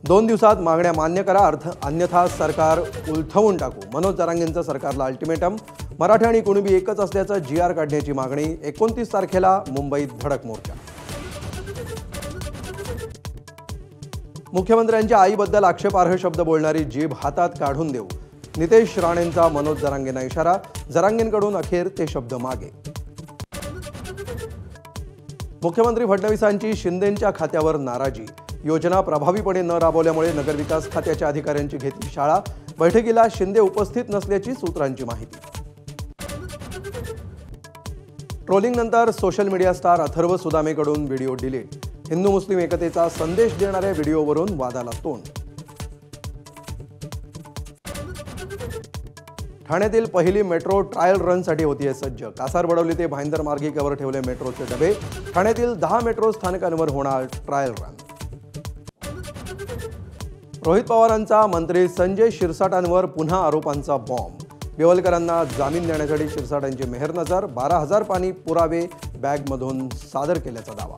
2 दिवसात मागण्या मान्य करा, अन्यथा सरकार उलथवून टाकू. मनोज जरांगेंचं सरकारला अल्टिमेटम. मराठा आणि कुणबी एकच असल्याचं GR काढण्याची मागणी. 29 तारखेला मुंबईत धडक मोर्चा. मुख्यमंत्र्यांच्या आईबद्दल आक्षेपार्ह शब्द बोलणारी जीभ हातात काढून देऊ. नितेश राणेंचा मनोज जरांगेंना इशारा. जरांगेंकडून अखेर ते शब्द मागे. मुख्यमंत्री फडणवीसांची शिंदेंच्या खात्यावर नाराजी. योजना प्रभावीपणे न राबवल्यामुळे नगरविकास खात्याच्या अधिकाऱ्यांची घेतली शाळा. बैठकीला शिंदे उपस्थित नसल्याची सूत्रांची माहिती. ट्रोलिंगनंतर सोशल मीडिया स्टार अथर्व सुदामेकडून व्हिडिओ डिलीट. हिंदू मुस्लिम एकतेचा संदेश देणाऱ्या व्हिडिओवरून वादाला तोंड. ठाण्यातील पहिली मेट्रो ट्रायल रनसाठी होतीये सज्ज. कासारवडवली ते भाईंदर मार्गिकेवर ठेवले मेट्रोचे डबे. ठाण्यातील 10 मेट्रो स्थानकांवर होणार ट्रायल रन. रोहित पवारांचा मंत्री संजय शिरसाटांवर पुन्हा आरोपांचा बॉम्ब. बेवलकरांना जामीन देण्यासाठी शिरसाटांची मेहरनजर. 12,000 पाणी पुरावे बॅगमधून सादर केल्याचा दावा.